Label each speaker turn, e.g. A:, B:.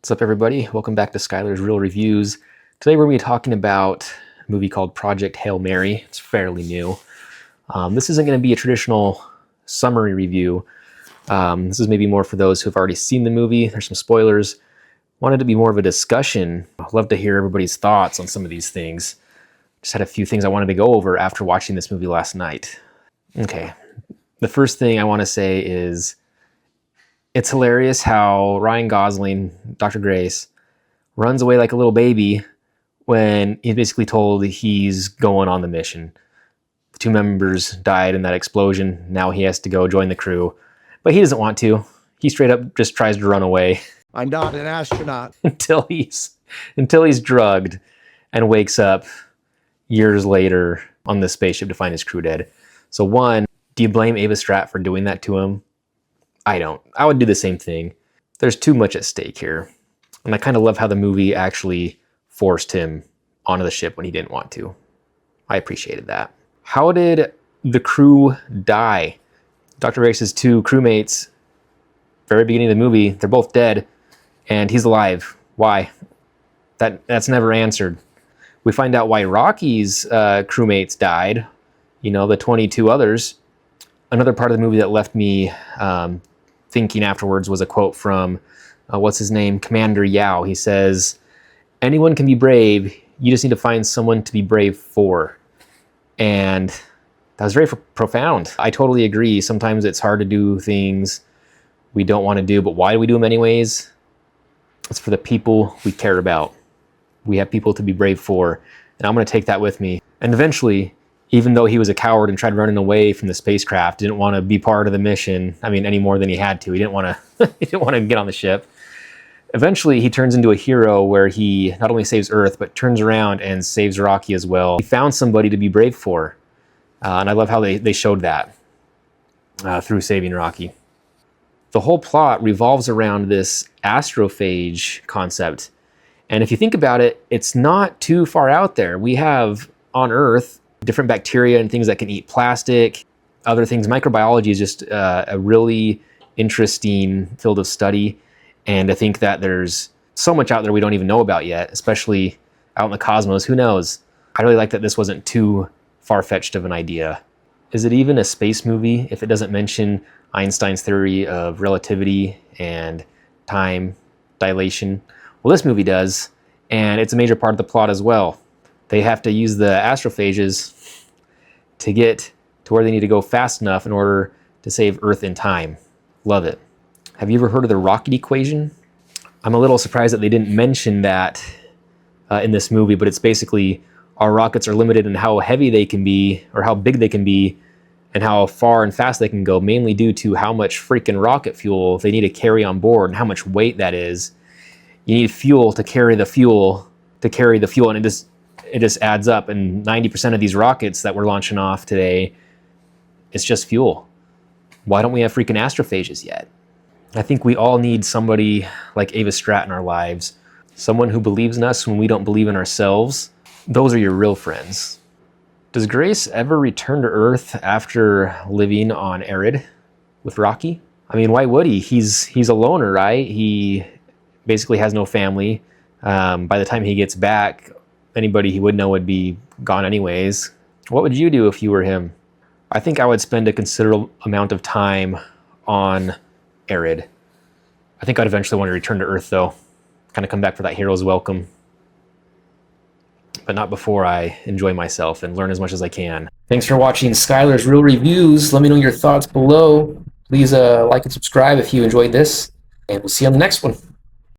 A: What's up, everybody? Welcome back to Skyler's Real Reviews. Today we're going to be talking about a movie called Project Hail Mary. It's fairly new. This isn't going to be a traditional summary review. This is maybe more for those who have already seen the movie. There's some spoilers. Wanted to be more of a discussion. I'd love to hear everybody's thoughts on some of these things. Just had a few things I wanted to go over after watching this movie last night. Okay, the first thing I want to say is it's hilarious how Ryan Gosling, Dr. Grace, runs away like a little baby when he's basically told he's going on the mission. The two members died in that explosion. Now he has to go join the crew, but he doesn't want to. He straight up just tries to run away.
B: I'm not an astronaut.
A: until he's drugged and wakes up years later on the spaceship to find his crew dead. So one, do you blame Ava Stratt for doing that to him? I don't. I would do the same thing. There's too much at stake here. And I kind of love how the movie actually forced him onto the ship when he didn't want to. I appreciated that. How did the crew die? Dr. Grace's two crewmates, very beginning of the movie, they're both dead, and he's alive. Why? That's never answered. We find out why Rocky's crewmates died, you know, the 22 others. Another part of the movie that left me thinking afterwards was a quote from, what's his name? Commander Yao. He says, anyone can be brave, you just need to find someone to be brave for. And that was very profound. I totally agree. Sometimes it's hard to do things we don't want to do, but why do we do them anyways? It's for the people we care about. We have people to be brave for, and I'm going to take that with me. And eventually, even though he was a coward and tried running away from the spacecraft, didn't want to be part of the mission, I mean, any more than he had to. He didn't want to he didn't want to get on the ship. Eventually, he turns into a hero where he not only saves Earth, but turns around and saves Rocky as well. He found somebody to be brave for. And I love how they showed that through saving Rocky. The whole plot revolves around this astrophage concept. And if you think about it, it's not too far out there. We have on Earth different bacteria and things that can eat plastic, other things. Microbiology is just a really interesting field of study. And I think that there's so much out there we don't even know about yet, especially out in the cosmos. Who knows? I really like that this wasn't too far-fetched of an idea. Is it even a space movie if it doesn't mention Einstein's theory of relativity and time dilation? Well, this movie does, and it's a major part of the plot as well. They have to use the astrophages to get to where they need to go fast enough in order to save Earth in time. Love it. Have you ever heard of the rocket equation? I'm a little surprised that they didn't mention that in this movie, but it's basically our rockets are limited in how heavy they can be, or how big they can be, and how far and fast they can go, mainly due to how much freaking rocket fuel they need to carry on board and how much weight that is. You need fuel to carry the fuel, and it just adds up. And 90% of these rockets that we're launching off today, it's just fuel. Why don't we have freaking astrophages yet? I think we all need somebody like Ava Stratt in our lives. Someone who believes in us when we don't believe in ourselves. Those are your real friends. Does Grace ever return to Earth after living on Arid with Rocky? I mean, why would he? He's a loner, right? He basically has no family. By the time he gets back, anybody he would know would be gone anyways. What would you do if you were him? I think I would spend a considerable amount of time on Arid. I think I'd eventually want to return to Earth, though. Kind of come back for that hero's welcome. But not before I enjoy myself and learn as much as I can. Thanks for watching Skyler's Real Reviews. Let me know your thoughts below. Please like and subscribe if you enjoyed this. And we'll see you on the next one.